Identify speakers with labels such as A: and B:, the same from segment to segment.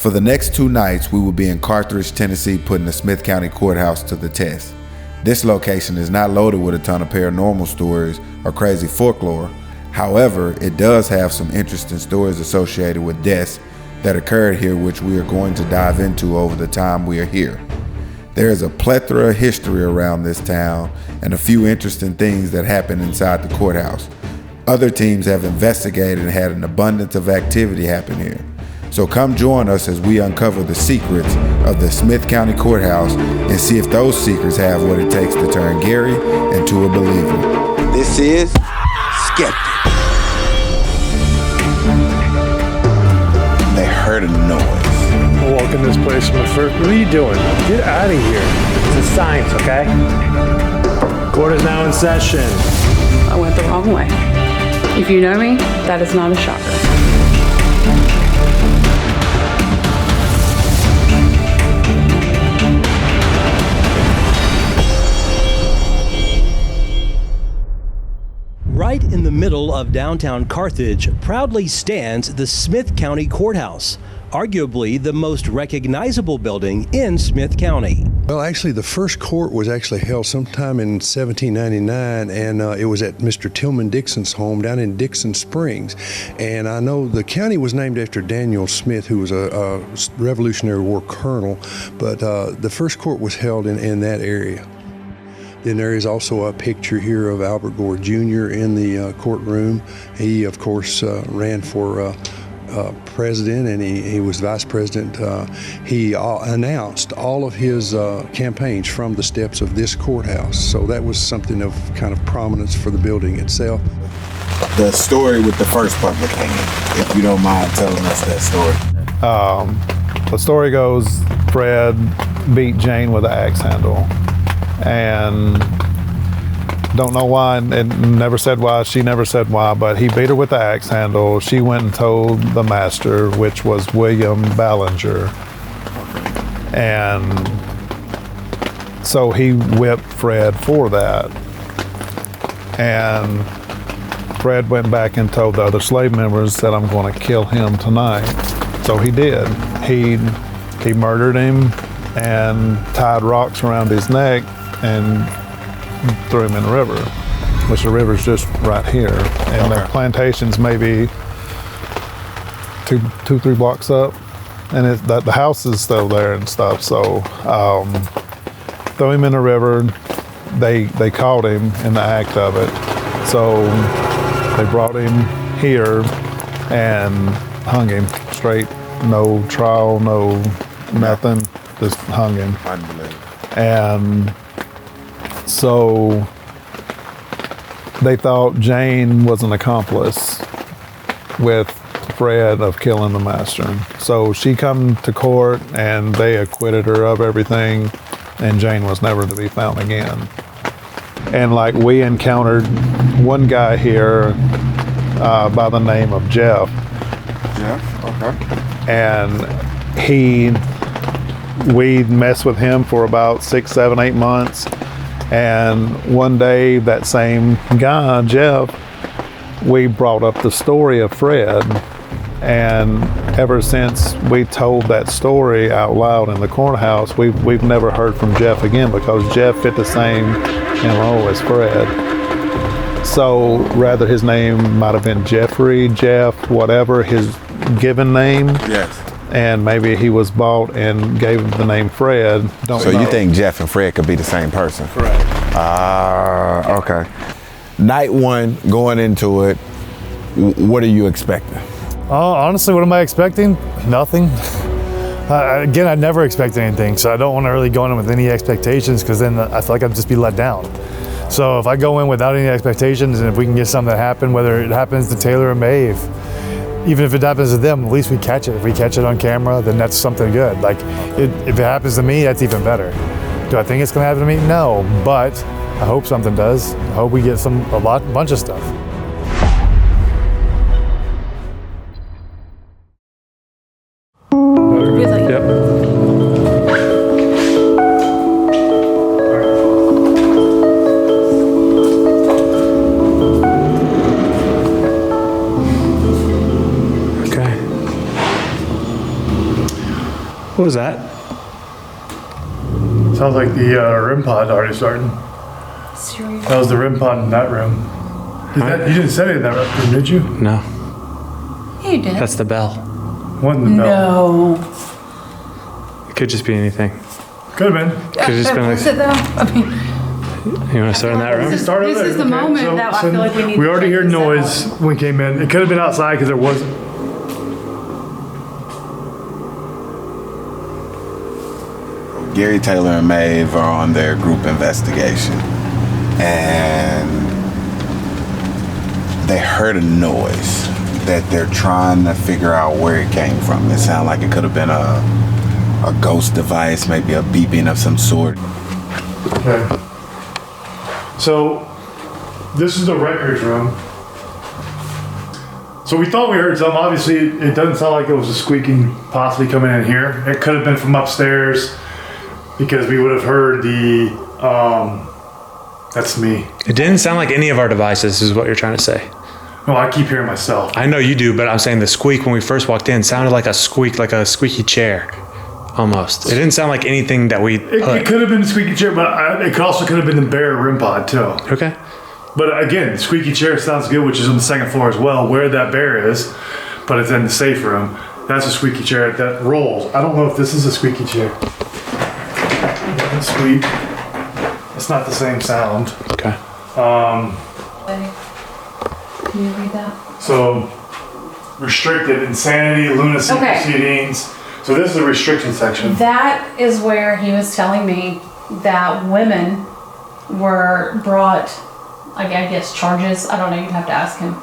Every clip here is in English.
A: For the next 2 nights, we will be in Carthage, Tennessee, putting the Smith County Courthouse to the test. This location is not loaded with a ton of paranormal stories or crazy folklore. However, it does have some interesting stories associated with deaths that occurred here, which we are going to dive into over the time we are here. There is a plethora of history around this town and a few interesting things that happen inside the courthouse. Other teams have investigated and had an abundance of activity happen here. So come join us as we uncover the secrets of the Smith County Courthouse and see if those secrets have what it takes to turn Gary into a believer. This is Skeptic. They heard a noise.
B: I'm walking this place from the first. What are you doing? Get out of here. This is science, okay? Court is now in session.
C: I went the wrong way. If you know me, that is not a shocker.
D: Right in the middle of downtown Carthage proudly stands the Smith County Courthouse, arguably the most recognizable building in Smith County.
E: Well, actually, the first court was actually held sometime in 1799, and it was at Mr. Tillman Dixon's home down in Dixon Springs. And I know the county was named after Daniel Smith, who was a Revolutionary War colonel, but the first court was held in that area. Then there is also a picture here of Albert Gore Jr. in the courtroom. He, of course, ran for president, and he was vice president. He announced all of his campaigns from the steps of this courthouse. So that was something of kind of prominence for the building itself.
A: The story with the first public hanging, if you don't mind telling us that story.
F: The story goes, Fred beat Jane with an axe handle. And don't know why, and never said why, she never said why, but he beat her with the axe handle. She went and told the master, which was William Ballinger. And so he whipped Fred for that. And Fred went back and told the other slave members that I'm going to kill him tonight. So he did. He murdered him and tied rocks around his neck and threw him in the river, which the river's just right here. And the plantation's maybe 2-3 blocks up, and the house is still there and stuff. So throw him in the river. They caught him in the act of it. So they brought him here and hung him straight. No trial, no nothing, just hung him.
A: Unbelievable.
F: And so they thought Jane was an accomplice with Fred of killing the master. So she come to court and they acquitted her of everything, and Jane was never to be found again. And like, we encountered one guy here by the name of Jeff.
A: Jeff, okay.
F: And we messed with him for about 6, 7, 8 months. And one day, that same guy, Jeff, we brought up the story of Fred. And ever since we told that story out loud in the courthouse, we've never heard from Jeff again, because Jeff fit the same MO as Fred. So rather his name might have been Jeffrey, Jeff, whatever his given name.
A: Yes.
F: And maybe he was bought and gave him the name Fred.
A: So you think Jeff and Fred could be the same person?
F: Correct.
A: Okay. Night one, going into it, what are you expecting?
B: Honestly, what am I expecting? Nothing. Again, I never expect anything, so I don't want to really go in with any expectations, because then I feel like I'd just be let down. So if I go in without any expectations, and if we can get something to happen, whether it happens to Taylor or Maeve, even if it happens to them, at least we catch it. If we catch it on camera, then that's something good. Like, if it happens to me, that's even better. Do I think it's gonna happen to me? No, but I hope something does. I hope we get a bunch of stuff.
C: Really?
B: Yep.
G: What was that?
B: Sounds like the REM pod already starting.
C: Serious.
B: That was the REM pod in that room. You didn't set it in that room, did you?
G: No.
C: Yeah, you did.
G: That's the bell.
B: Wasn't the bell.
C: No.
G: It could just be anything.
B: Could have been.
G: Could have just been
C: Was it though? I mean,
G: You want to start in that room?
C: This is the moment that I feel like we need.
B: We
C: to
B: already
C: check
B: heard
C: this
B: noise
C: out.
B: when we came in. It could have been outside because there wasn't.
A: Gary Taylor and Maeve are on their group investigation, and they heard a noise that they're trying to figure out where it came from. It sounded like it could have been a ghost device, maybe a beeping of some sort.
B: Okay. So, this is the records room. So we thought we heard something. Obviously, it doesn't sound like it was a squeaking possibly coming in here. It could have been from upstairs because we would have heard the, that's me.
G: It didn't sound like any of our devices, is what you're trying to say.
B: No, I keep hearing myself.
G: I know you do, but I'm saying the squeak when we first walked in sounded like a squeak, like a squeaky chair, almost. It didn't sound like anything that we
B: It could have been the squeaky chair, but it also could have been the bear REM pod too.
G: Okay.
B: But again, squeaky chair sounds good, which is on the second floor as well, where that bear is, but it's in the safe room. That's a squeaky chair that rolls. I don't know if this is a squeaky chair. It's squeak. It's not the same sound.
G: Okay.
C: Can you read that?
B: So, restricted, insanity, lunacy
C: Okay.
B: proceedings. So this is the restriction section.
C: That is where he was telling me that women were brought, I guess, charges. I don't know, you'd have to ask him.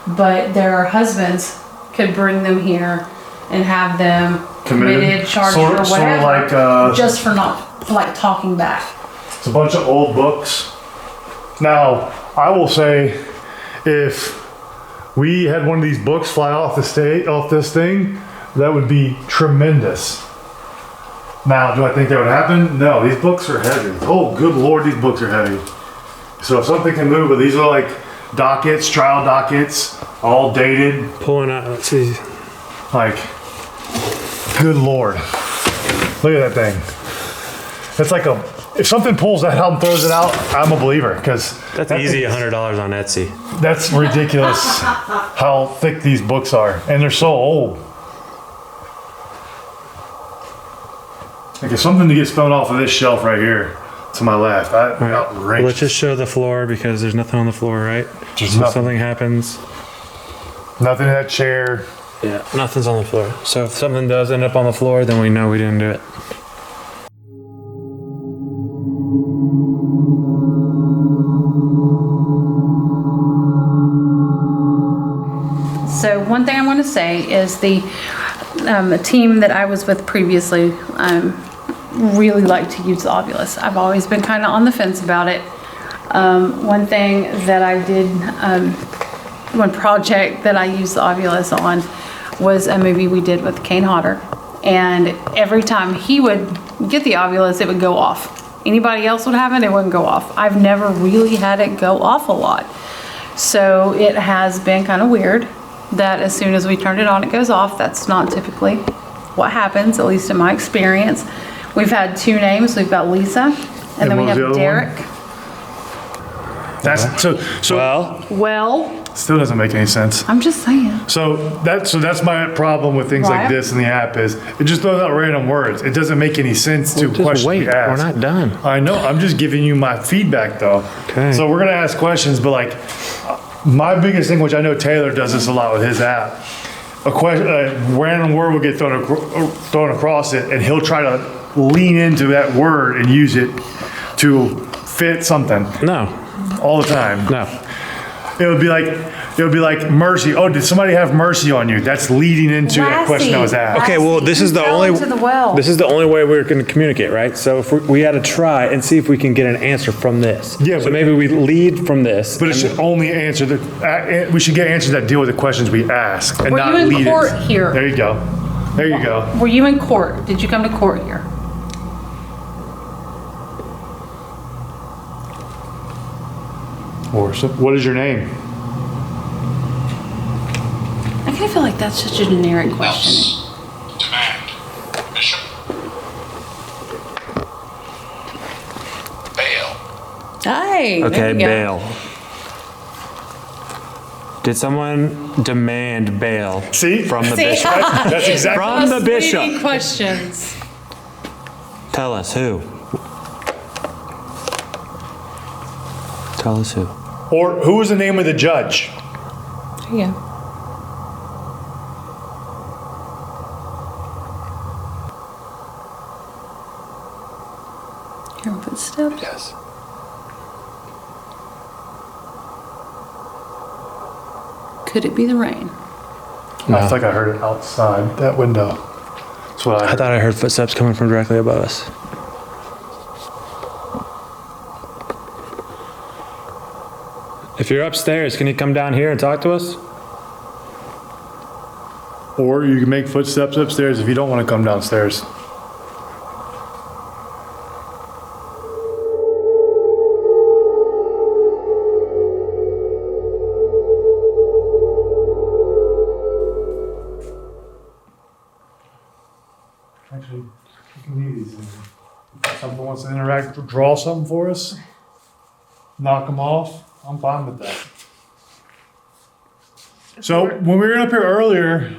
C: But their husbands could bring them here and have them committed, charged, or whatever.
B: Sort of like,
C: just for not, like, talking back.
B: it's a bunch of old books. Now, I will say, if we had one of these books fly off this thing, that would be tremendous. Now, do I think that would happen? No, these books are heavy. Oh, good Lord, these books are heavy. So if something can move, but these are like dockets, trial dockets, all dated.
G: Pulling out, let's see.
B: Like, good Lord. Look at that thing. It's like if something pulls that out and throws it out, I'm a believer, because
G: That's easy $100 on Etsy.
B: that's ridiculous how thick these books are, and they're so old. Like, if something gets thrown off of this shelf right here to my left, outrageous.
G: Let's just show the floor because there's nothing on the floor, right?
B: There's
G: So
B: nothing.
G: something happens.
B: Nothing in that chair.
G: Yeah, nothing's on the floor. So if something does end up on the floor, then we know we didn't do it.
C: So one thing I want to say is the team that I was with previously really liked to use the Ovilus. I've always been kind of on the fence about it. One thing that I did, one project that I used the Ovilus on was a movie we did with Kane Hodder. And every time he would get the Ovilus, it would go off. Anybody else would have it, it wouldn't go off. I've never really had it go off a lot. So it has been kind of weird that as soon as we turn it on, it goes off. That's not typically what happens, at least in my experience. We've had two names. We've got Lisa, and then we
B: what was the
C: have
B: other
C: Derek.
B: That's so
C: Well,
B: still doesn't make any sense.
C: I'm just saying.
B: So that's my problem with things like
C: Right.
B: this in the app is it just throws out random words. It doesn't make any sense to
G: Just
B: questions
G: wait,
B: we ask.
G: we're not done.
B: I know. I'm just giving you my feedback though.
G: Okay.
B: So we're gonna ask questions, but like my biggest thing, which I know Taylor does this a lot with his app, a random word will get thrown across it, and he'll try to lean into that word and use it to fit something
G: No,
B: all the time.
G: no.
B: It would be like mercy. Oh, did somebody have mercy on you? That's leading into that question that was asked.
G: Okay, well, this is the
C: Fell
G: only
C: into the well.
G: this is the only way we're going to communicate, right? So if we had to try and see if we can get an answer from this.
B: Yeah,
G: So
B: but-
G: maybe we lead from this.
B: But it should only answer we should get answers that deal with the questions we ask and
C: Were
B: not
C: you in
B: lead
C: court
B: it.
C: here?
B: There you go. There you go.
C: Were you in court? Did you come to court here?
B: Or what is your name?
C: I kind of feel like that's such a generic question.
H: Demand. Bishop.
C: Hey.
G: Okay, bail. Did someone demand bail
B: See?
G: from the
C: See?
G: bishop?
B: That's exactly.
G: From the
C: Leading
G: bishop.
C: questions.
G: Tell us who. Tell us who.
B: Or who was the name of the judge?
C: Yeah. Hear footsteps?
G: Yes.
C: Could it be the rain?
B: I think I heard it outside that window. That's what I
G: I
B: heard.
G: thought I heard footsteps coming from directly above us. If you're upstairs, can you come down here and talk to us?
B: Or you can make footsteps upstairs if you don't want to come downstairs. Actually, you can leave these in. If someone wants to interact, draw something for us, knock them off, I'm fine with that. So when we were up here earlier,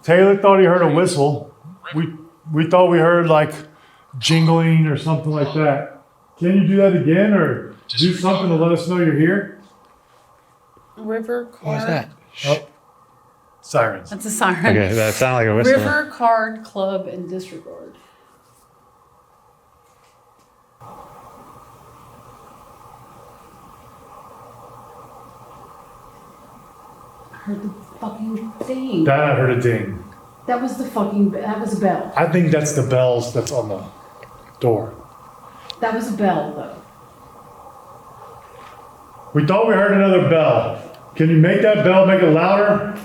B: Taylor thought he heard a whistle. We thought we heard like jingling or something like that. Can you do that again or do something to let us know you're here?
C: River card.
G: What is that?
B: Oh, sirens.
C: That's a siren.
G: Okay, that sounded like a whistle.
C: River Card Club and Disregard. I heard the fucking thing.
B: That I heard a ding.
C: That was the fucking. That was a bell.
B: I think that's the bells that's on the door.
C: That was a bell though.
B: We thought we heard another bell. Can you make that bell, make it louder?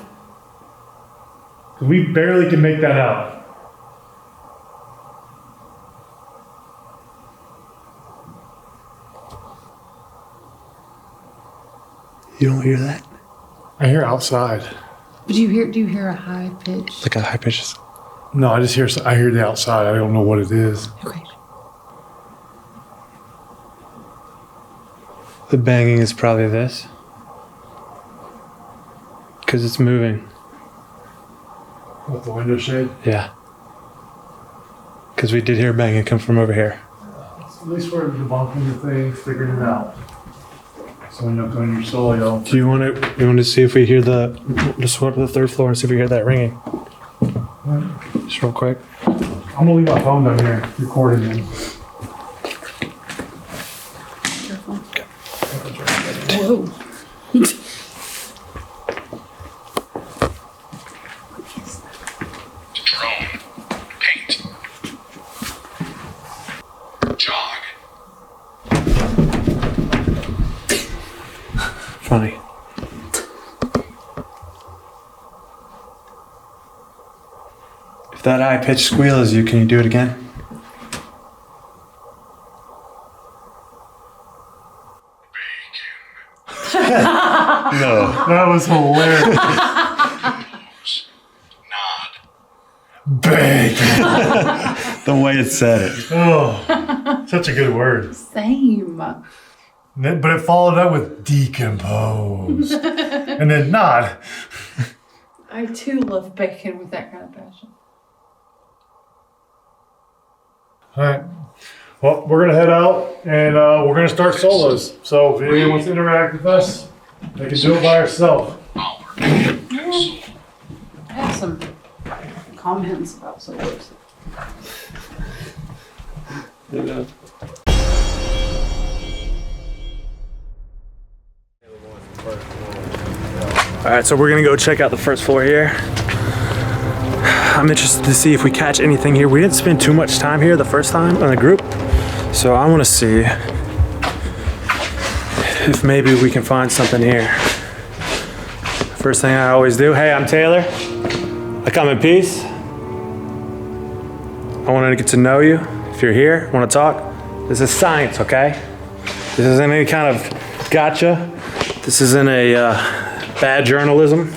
B: 'Cause we barely can make that out.
G: You don't hear that?
B: I hear outside.
C: But do you hear a high pitch?
G: Like a high pitch.
B: No, I hear the outside. I don't know what it is.
C: Okay.
G: The banging is probably this. Because it's moving.
B: With the window shade?
G: Yeah. Because we did hear banging come from over here.
B: At least we're debunking the thing, figuring it out. So when you go in your soul, you'll.
G: Do you want to see if we hear just go up to the third floor and see if we hear that ringing? Just real quick.
B: I'm gonna leave my phone down here, recording them.
C: Careful. Whoa.
H: Drone. Paint. Jog.
G: Funny. If that high pitched squeal is you, can you do it again? No.
B: That was hilarious.
H: Nod.
B: Bacon.
G: The way it said it.
B: Oh, such a good word.
C: Same.
B: But it followed up with decompose. And then nod.
C: I too love bacon with that kind of passion.
B: All right. Well, we're going to head out and we're going to start solos. So if anyone wants to interact with us, they can do it by herself.
C: I have some comments about solos.
G: All right, so we're gonna go check out the first floor here. I'm interested to see if we catch anything here. We didn't spend too much time here the first time on the group, so I want to see if maybe we can find something here. First thing I always do, hey, I'm Taylor. I come in peace. I want to get to know you. If you're here, want to talk, this is science, okay? This isn't any kind of gotcha. This isn't a bad journalism.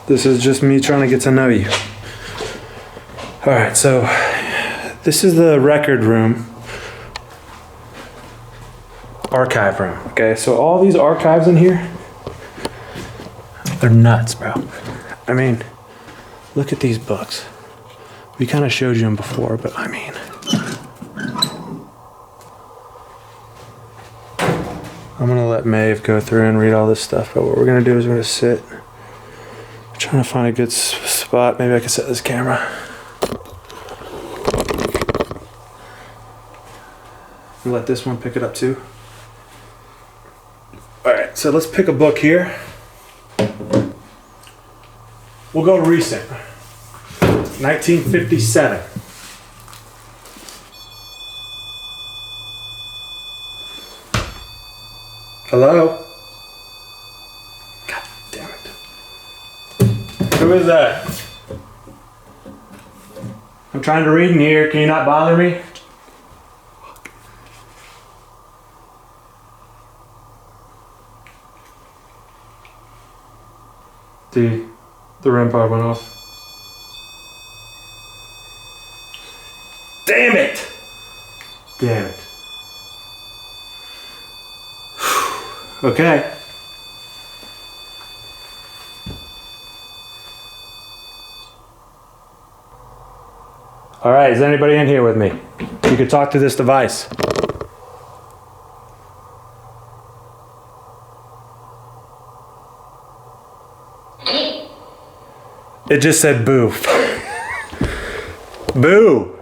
G: This is just me trying to get to know you. All right, so this is the record room. archive room. Okay, so all these archives in here, they're nuts, bro. I mean, look at these books. We kind of showed you them before, but I mean, I'm gonna let Maeve go through and read all this stuff, but what we're gonna do is we're gonna sit. I'm trying to find a good spot. Maybe I can set this camera. And let this one pick it up too. All right, so let's pick a book here. We'll go recent. 1957. Hello? God damn it. Who is that? I'm trying to read in here. Can you not bother me? The REM pod went off. Damn it! Damn it. Okay. All right, is anybody in here with me? You can talk to this device. It just said boo. Boo.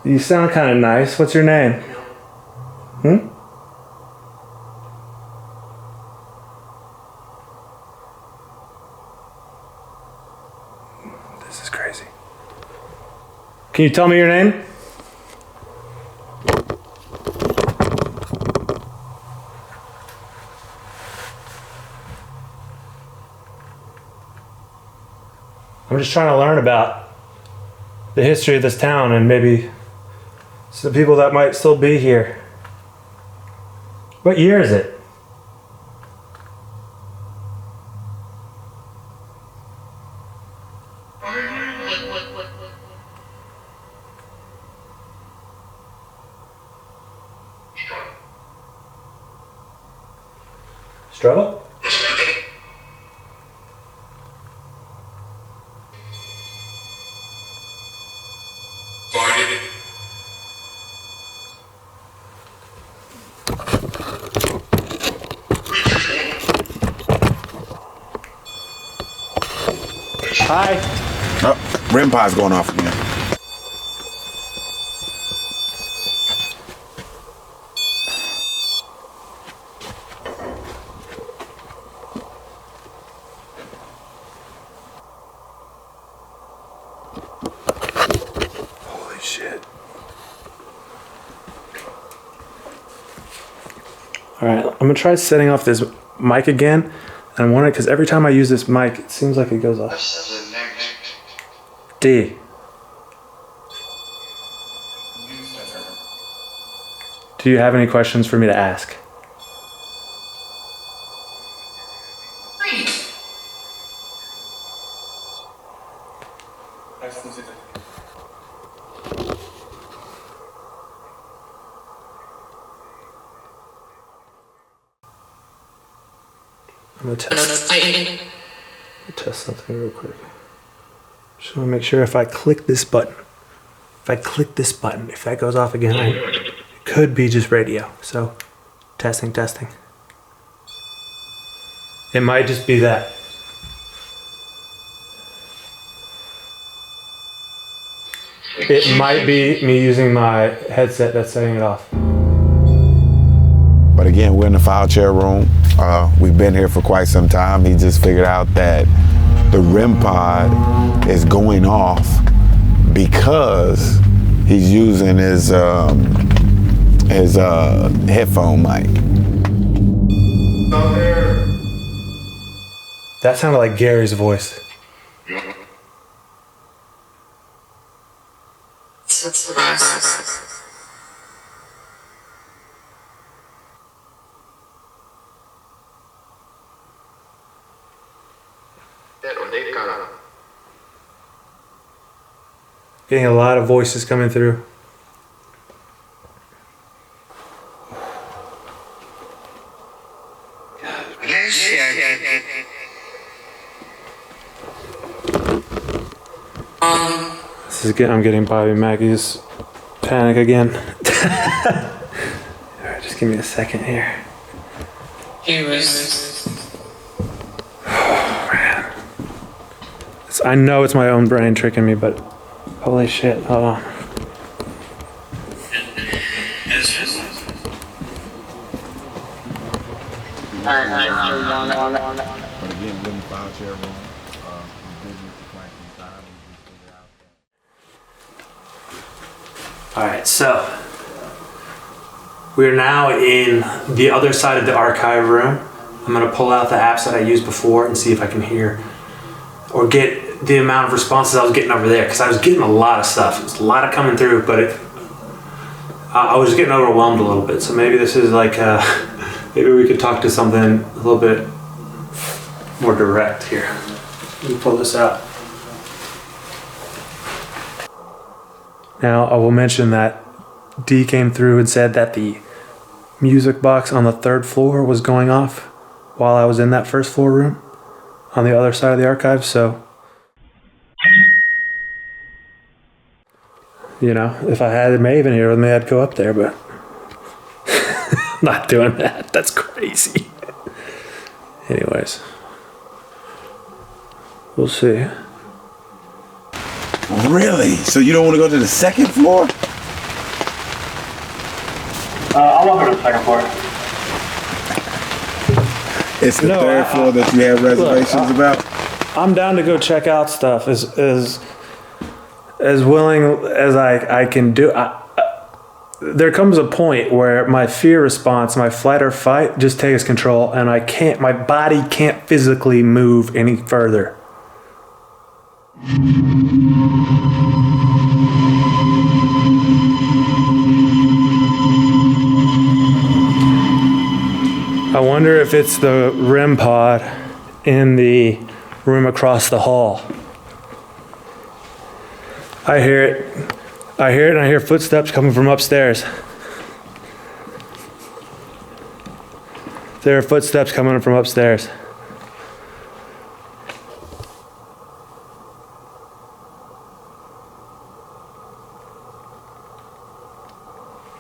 G: You sound kind of nice. What's your name? Hmm? This is crazy. Can you tell me your name? I'm just trying to learn about the history of this town and maybe some people that might still be here. What year is it? Struggle? Hi.
A: Oh, REM pod's going off again.
G: Holy shit. All right, I'm gonna try setting off this mic again. And I'm wondering, because every time I use this mic, it seems like it goes off. D. Do you have any questions for me to ask? I'm gonna test something real quick. Just want to make sure if I click this button, if that goes off again, it could be just radio. So, testing. It might just be that. It might be me using my headset that's setting it off.
A: But again, we're in the file chair room. We've been here for quite some time. He just figured out that the REM pod is going off because he's using his headphone mic.
G: That sounded like Gary's voice. Getting a lot of voices coming through. I'm getting Bobby Mackey's panic again. Alright, just give me a second here. Oh, man. I know it's my own brain tricking me, but holy shit, hold on. Alright, so we're now in the other side of the archive room. I'm going to pull out the apps that I used before and see if I can hear or get the amount of responses I was getting over there, because I was getting a lot of stuff. It was a lot of coming through, but I was getting overwhelmed a little bit. So maybe this is like, maybe we could talk to something a little bit more direct here. Let me pull this out. Now, I will mention that D came through and said that the music box on the 3rd floor was going off while I was in that 1st floor room on the other side of the archive, so you know, if I had Maven here with me, I'd go up there, but I'm not doing that. That's crazy. Anyways, we'll see.
A: Really? So you don't want to go to the 2nd floor?
G: I'll walk over to the 2nd floor.
A: It's the 3rd floor that you have reservations about?
G: I'm down to go check out stuff as willing as I can do. There comes a point where my fear response, my flight or fight, just takes control, and my body can't physically move any further. I wonder if it's the REM pod in the room across the hall. I hear it, and I hear footsteps coming from upstairs. There are footsteps coming from upstairs.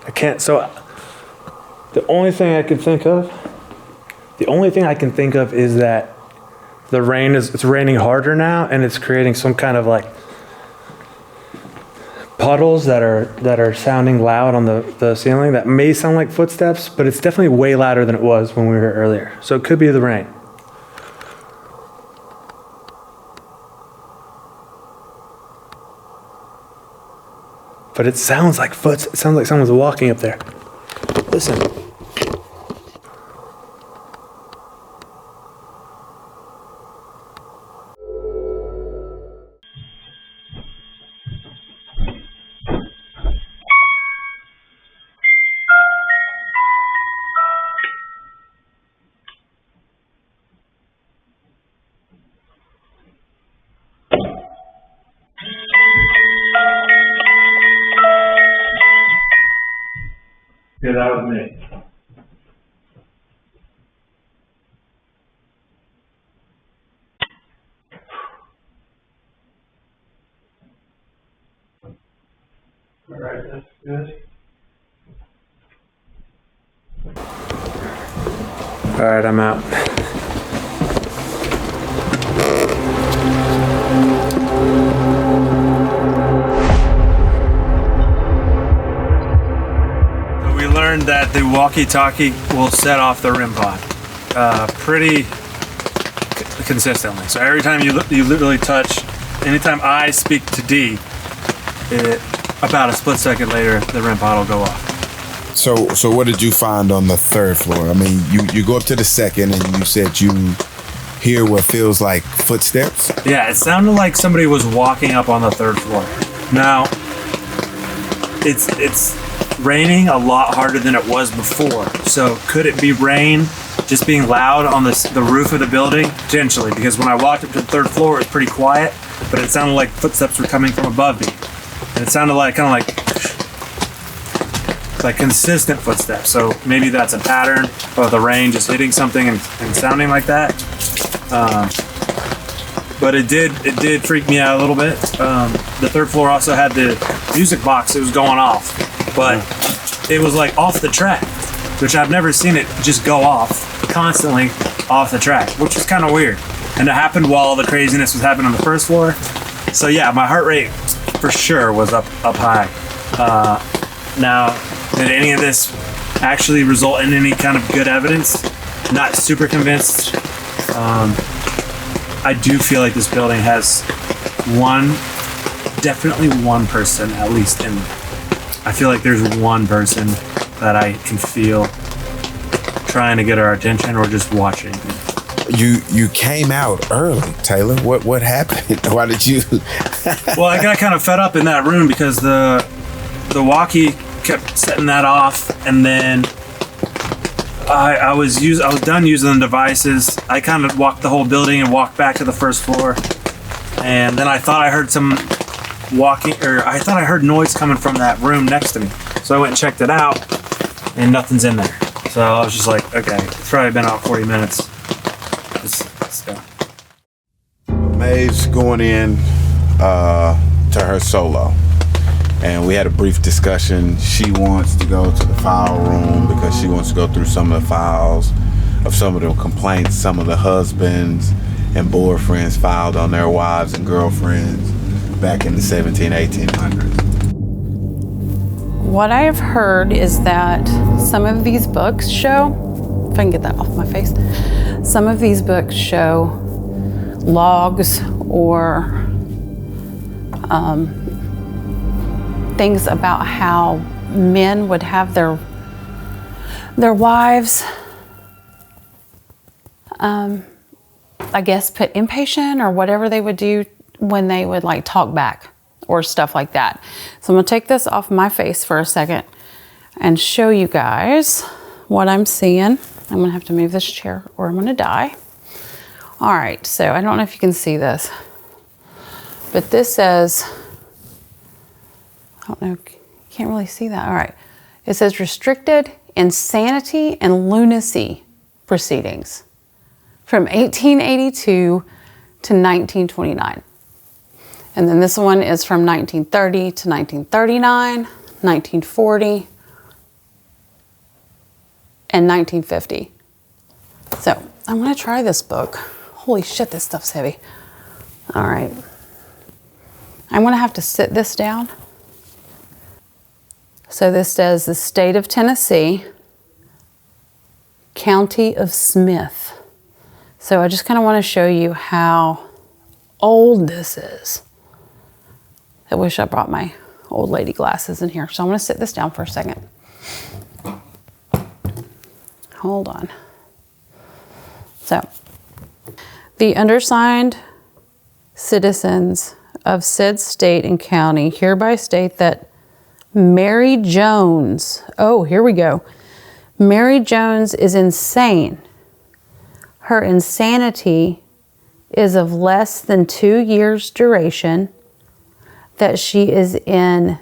G: I can't, so the only thing I can think of is that it's raining harder now, and it's creating some kind of like puddles that are sounding loud on the ceiling that may sound like footsteps, but it's definitely way louder than it was when we were here earlier. So it could be the rain. But it sounds like it sounds like someone's walking up there. Listen. Yeah, that was me. All right, that's good. All right, I'm out. We learned that the walkie-talkie will set off the REM pod pretty consistently. So every time you literally touch, anytime I speak to D, about a split second later, the REM pod will go off.
A: So what did you find on the 3rd floor? I mean, you go up to the 2nd, and you said you hear what feels like footsteps?
G: Yeah, it sounded like somebody was walking up on the 3rd floor. Now, it's raining a lot harder than it was before. So could it be rain just being loud on the roof of the building? Potentially, because when I walked up to the 3rd floor, it was pretty quiet, but it sounded like footsteps were coming from above me. And it sounded like kind of like consistent footsteps. So maybe that's a pattern of the rain just hitting something and sounding like that. But it did freak me out a little bit. The third floor also had the music box. It was going off, but it was like off the track, which I've never seen it just go off constantly off the track, which was kind of weird. And it happened while all the craziness was happening on the first floor. So yeah, my heart rate for sure was up high. Now, did any of this actually result in any kind of good evidence? Not super convinced. I do feel like this building has definitely one person at least in there. I feel like there's one person that I can feel trying to get our attention or just watching.
A: You came out early, Taylor. What happened? Why did you?
G: Well, I got kind of fed up in that room because the walkie kept setting that off, and then I was done using the devices. I kind of walked the whole building and walked back to the first floor, and then I thought I heard some I thought I heard noise coming from that room next to me. So I went and checked it out, and nothing's in there. So I was just like, okay, it's probably been out 40 minutes. Let's go.
A: Maeve's going in to her solo, and we had a brief discussion. She wants to go to the file room because she wants to go through some of the files of some of the complaints some of the husbands and boyfriends filed on their wives and girlfriends back in the 1800s.
C: What I have heard is that some of these books show, if I can get that off my face, some of these books show logs or things about how men would have their wives, I guess, put inpatient or whatever they would do when they would like talk back or stuff like that. So I'm gonna take this off my face for a second and show you guys what I'm seeing. I'm gonna have to move this chair or I'm gonna die. All right, so I don't know if you can see this, but this says, I don't know, you can't really see that. All right, it says restricted insanity and lunacy proceedings from 1882 to 1929. And then this one is from 1930 to 1939, 1940, and 1950. So I'm gonna try this book. Holy shit, this stuff's heavy. All right. I'm gonna have to sit this down. So this says the state of Tennessee, county of Smith. So I just kind of want to show you how old this is. I wish I brought my old lady glasses in here. So I'm going to sit this down for a second. Hold on. So, the undersigned citizens of said state and county hereby state that Mary Jones, oh, here we go. Mary Jones is insane. Her insanity is of less than 2 years' duration, that she is in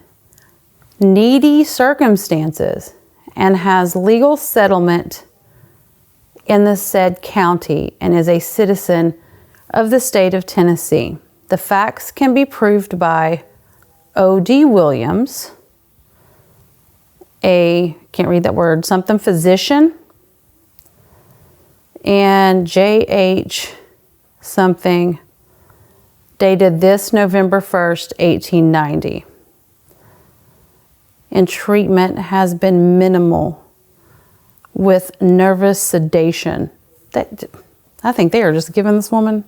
C: needy circumstances and has legal settlement in the said county and is a citizen of the state of Tennessee. The facts can be proved by O.D. Williams, can't read that word, something physician, and J.H. something, dated this November 1st, 1890. And treatment has been minimal with nervous sedation. I think they are just giving this woman.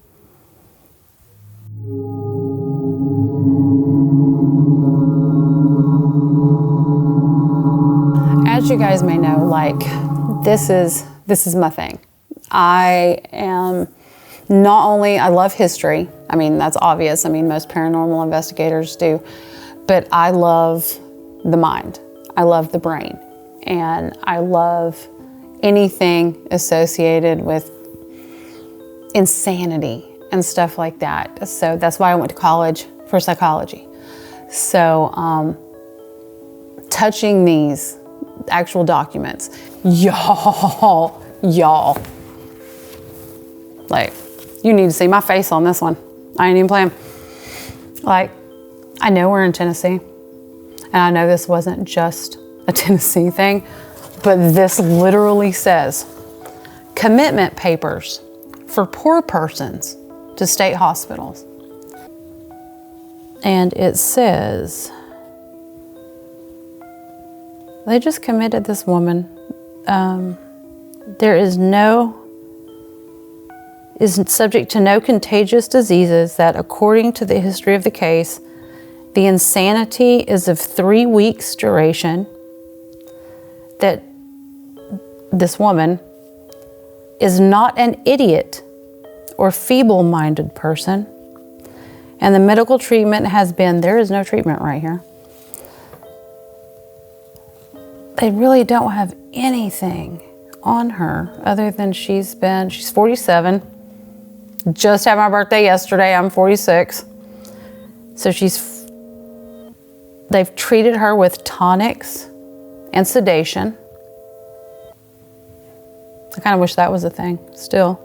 C: As you guys may know, like, this is my thing. I am not only, I love history. I mean, that's obvious. I mean, most paranormal investigators do. But I love the mind. I love the brain. And I love anything associated with insanity and stuff like that. So that's why I went to college for psychology. So, touching these actual documents, y'all, like, you need to see my face on this one. I ain't even playing. Like, I know we're in Tennessee, and I know this wasn't just a Tennessee thing, but this literally says commitment papers for poor persons to state hospitals. And it says they just committed this woman. Is subject to no contagious diseases, that according to the history of the case, the insanity is of 3 weeks duration, that this woman is not an idiot or feeble-minded person, and the medical treatment has been, there is no treatment right here. They really don't have anything on her other than she's 47. Just had my birthday yesterday, I'm 46. So they've treated her with tonics and sedation. I kind of wish that was a thing still.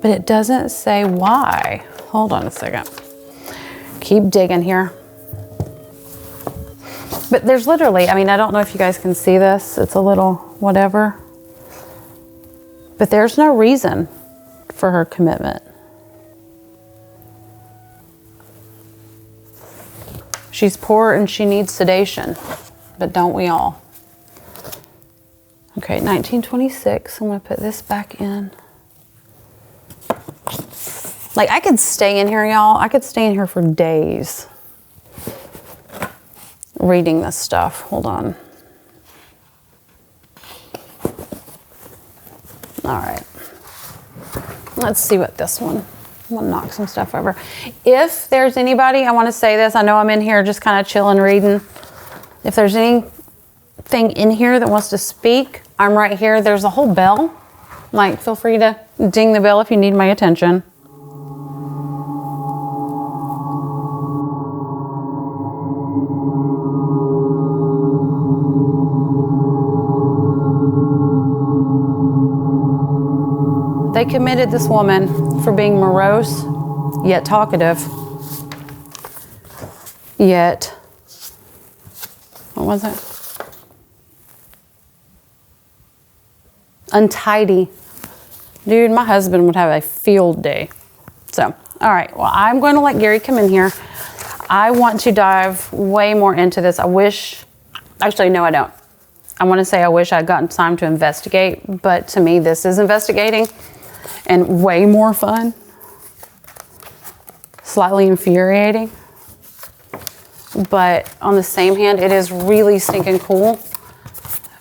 C: But it doesn't say why. Hold on a second. Keep digging here. But there's literally, I mean, I don't know if you guys can see this. It's a little whatever. But there's no reason for her commitment. She's poor and she needs sedation, but don't we all? Okay, 1926, I'm gonna put this back in. Like, I could stay in here, y'all. I could stay in here for days reading this stuff. Hold on. All right. Let's see what this one, I'm gonna knock some stuff over. If there's anybody, I wanna say this, I know I'm in here just kind of chilling, reading. If there's anything in here that wants to speak, I'm right here. There's a whole bell. Like, feel free to ding the bell if you need my attention. They committed this woman for being morose, yet talkative, yet, what was it? Untidy. Dude, my husband would have a field day. So, all right, well, I'm going to let Gary come in here. I want to dive way more into this. Actually, no, I don't. I want to say I wish I'd gotten time to investigate, but to me, this is investigating. And way more fun, slightly infuriating. But on the same hand, it is really stinking cool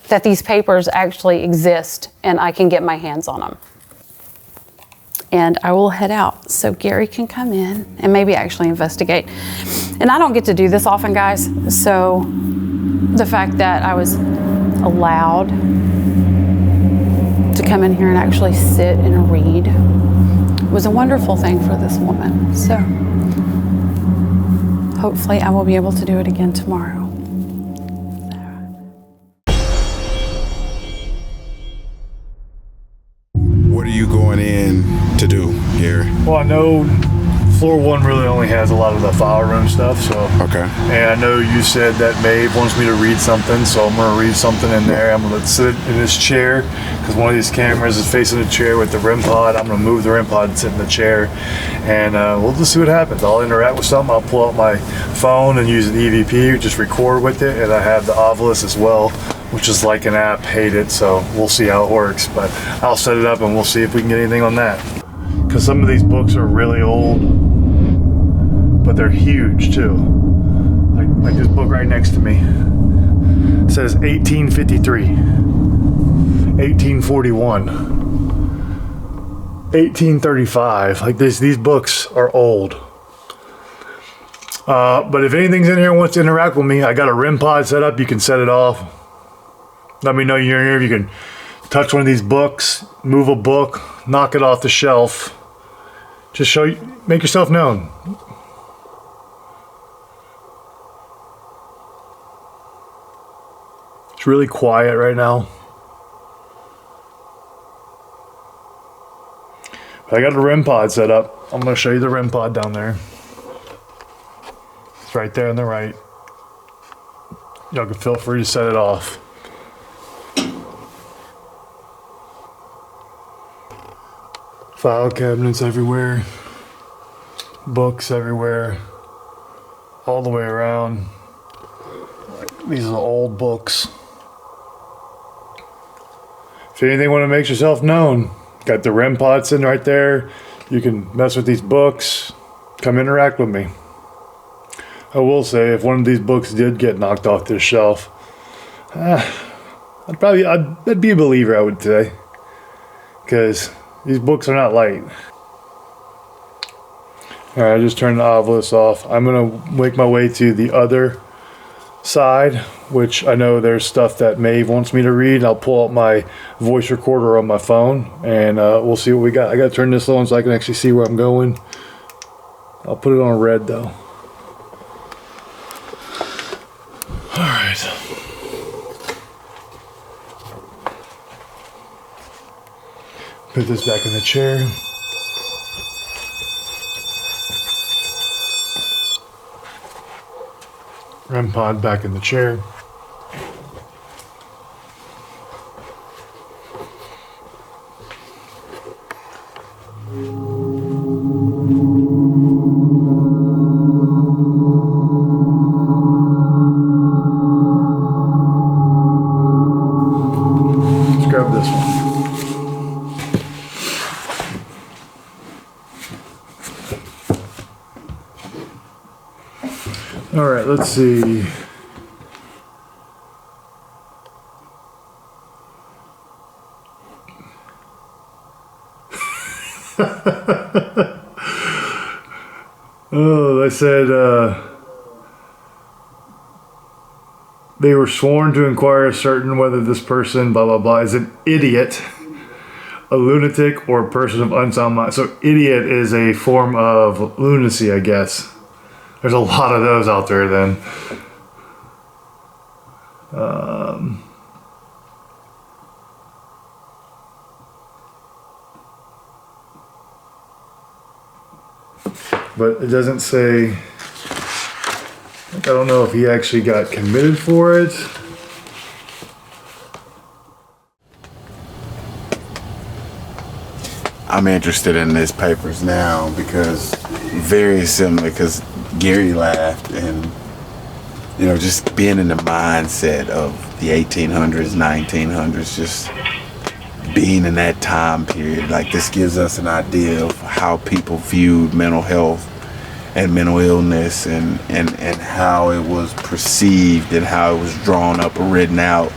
C: that these papers actually exist and I can get my hands on them. And I will head out so Gary can come in and maybe actually investigate. And I don't get to do this often, guys. So the fact that I was allowed to come in here and actually sit and read was a wonderful thing for this woman. So hopefully I will be able to do it again tomorrow.
A: What are you going in to do, Gary?
B: Well, I know floor 1 really only has a lot of the file room stuff, so.
A: Okay.
B: And I know you said that Maeve wants me to read something, so I'm gonna read something in there. I'm gonna sit in this chair, because one of these cameras is facing the chair with the REM pod. I'm gonna move the REM pod and sit in the chair, and we'll just see what happens. I'll interact with something. I'll pull out my phone and use an EVP, just record with it, and I have the Ovilus as well, which is like an app. Hate it, so we'll see how it works. But I'll set it up and we'll see if we can get anything on that. Because some of these books are really old, but they're huge too. Like this book right next to me. It says 1853, 1841, 1835. Like these books are old. But if anything's in here and wants to interact with me, I got a REM pod set up. You can set it off. Let me know you're in here. You can touch one of these books, move a book, knock it off the shelf. Just make yourself known. It's really quiet right now. I got the REM pod set up. I'm going to show you the REM pod down there. It's right there on the right. Y'all can feel free to set it off. File cabinets everywhere. Books everywhere. All the way around. These are the old books. If anything, want to make yourself known, got the REM pod sitting right there. You can mess with these books. Come interact with me. I will say, if one of these books did get knocked off this shelf, I'd be a believer, I would say, because these books are not light. All right, I just turned the obelisk off. I'm gonna make my way to the other side, which I know there's stuff that Maeve wants me to read. I'll pull out my voice recorder on my phone, and we'll see what we got. I gotta turn this on so I can actually see where I'm going. I'll put it on red though. All right. Put this back in the chair. REM pod back in the chair. Let's grab this one. All right, let's see. Oh, they said they were sworn to inquire certain whether this person, blah, blah, blah, is an idiot, a lunatic, or a person of unsound mind. So idiot is a form of lunacy, I guess. There's a lot of those out there then. But it doesn't say, I don't know if he actually got committed for it.
A: I'm interested in his papers now because very similar, because Gary laughed, and you know, just being in the mindset of the 1800s, 1900s, just being in that time period, like this gives us an idea of how people viewed mental health and mental illness, and how it was perceived, and how it was drawn up or written out,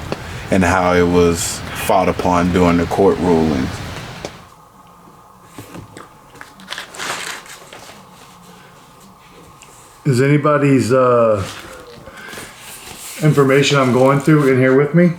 A: and how it was fought upon during the court rulings.
B: Is anybody's information I'm going through in here with me?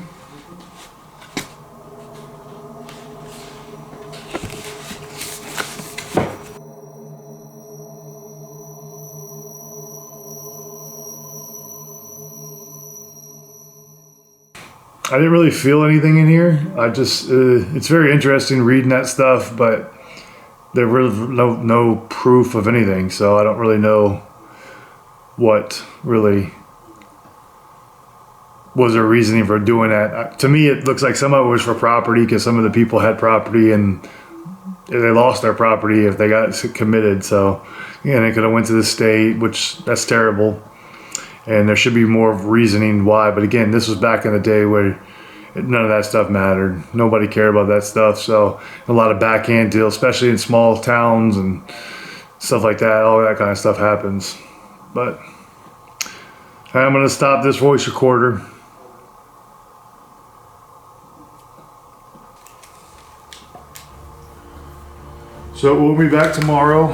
B: I didn't really feel anything in here. I just, it's very interesting reading that stuff, but there was no proof of anything, so I don't really know what really was their reasoning for doing that. To me, it looks like some of it was for property, because some of the people had property and they lost their property if they got committed. So, yeah, they could have went to the state, which that's terrible. And there should be more reasoning why. But again, this was back in the day where none of that stuff mattered. Nobody cared about that stuff. So a lot of backhand deals, especially in small towns and stuff like that. All that kind of stuff happens. But I'm going to stop this voice recorder. So we'll be back tomorrow.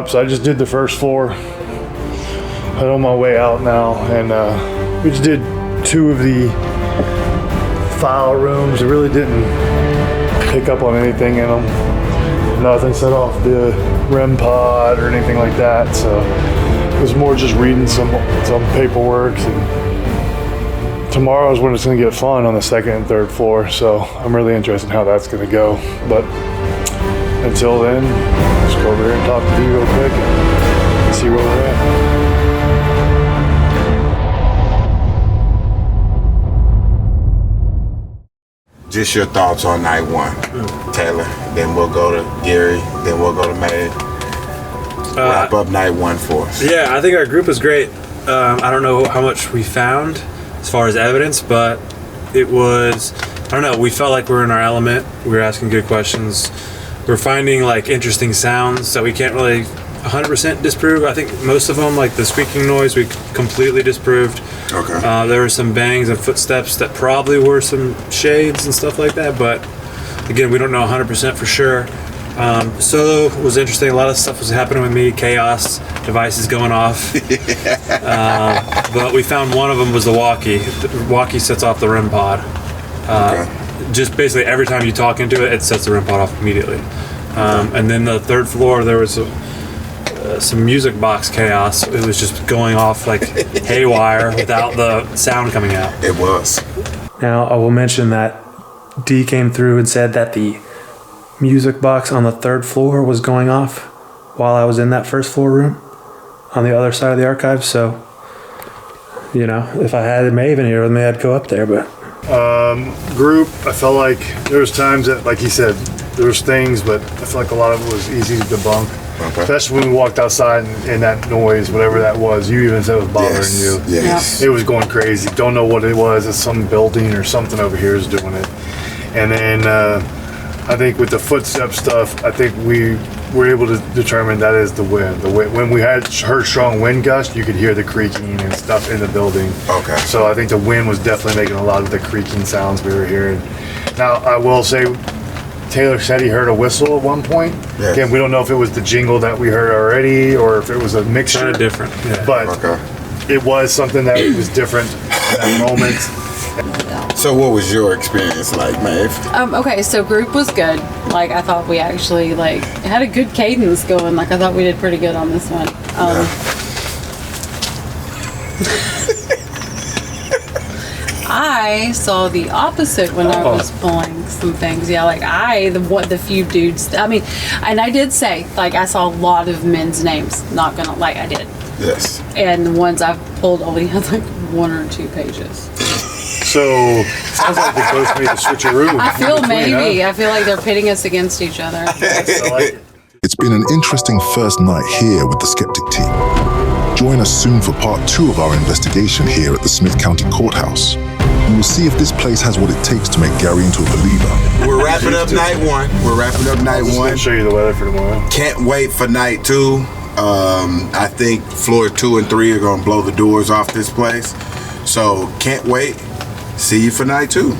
B: So I just did the first floor. I'm on my way out now, and we just did 2 of the file rooms. It really didn't pick up on anything in them. Nothing set off the REM pod or anything like that. So it was more just reading some paperwork and tomorrow is when it's going to get fun on the second and third floor. So I'm really interested in how that's going to go. But until then, let's go over here and talk to you real quick and see where we're at.
A: Just your thoughts on night one, Taylor. Then we'll go to Gary. Then we'll go to May. Wrap up night one for us.
G: Yeah, I think our group was great. I don't know how much we found as far as evidence, but it was, I don't know, we felt like we were in our element. We were asking good questions. We're finding like interesting sounds that we can't really 100% disprove. I think most of them, like the squeaking noise, we completely disproved.
A: Okay.
G: There were some bangs and footsteps that probably were some shades and stuff like that, but again, we don't know 100% for sure. Solo was interesting. A lot of stuff was happening with me, chaos, devices going off. But we found one of them was the walkie. The walkie sets off the REM pod. Just basically every time you talk into it, it sets the REM pod off immediately. And then the third floor, there was some music box chaos. It was just going off like haywire without the sound coming out.
A: It was.
G: Now, I will mention that D came through and said that the music box on the third floor was going off while I was in that first floor room on the other side of the archives. So, you know, if I had Maven here with me, I'd go up there. But
B: Group, I felt like there was times that, like he said, there was things, but I feel like a lot of it was easy to debunk.
A: Okay.
B: Especially when we walked outside and that noise, whatever that was, you even said it was bothering you.
A: Yes.
B: It was going crazy. Don't know what it was. It's some building or something over here is doing it. And then I think with the footstep stuff, I think we were able to determine that is the wind. When we heard strong wind gusts, you could hear the creaking and stuff in the building.
A: Okay.
B: So I think the wind was definitely making a lot of the creaking sounds we were hearing. Now, I will say, Taylor said he heard a whistle at one point.
A: Yes.
B: Again, we don't know if it was the jingle that we heard already or if it was a mixture.
G: kind of different. Yeah.
B: But it was something that was different in that moment.
A: So what was your experience like, Maeve?
C: Okay, so group was good. Like, I thought we actually, like, had a good cadence going. Like, I thought we did pretty good on this one. I saw the opposite when I was pulling some things. Yeah, like the few dudes. I mean, and I did say, like, I saw a lot of men's names. Not gonna, like, I did.
A: Yes.
C: And the ones I've pulled only had like 1 or 2 pages.
B: So, sounds like they both made the switcheroo.
C: I feel maybe. I feel like they're pitting us against each other.
I: It's been an interesting first night here with the Skeptic team. Join us soon for part 2 of our investigation here at the Smith County Courthouse. We will see if this place has what it takes to make Gary into a believer.
A: We're wrapping up night one.
B: I'll show you the weather for tomorrow.
A: Can't wait for night 2. I think floor 2 and 3 are gonna blow the doors off this place. So can't wait. See you for night 2.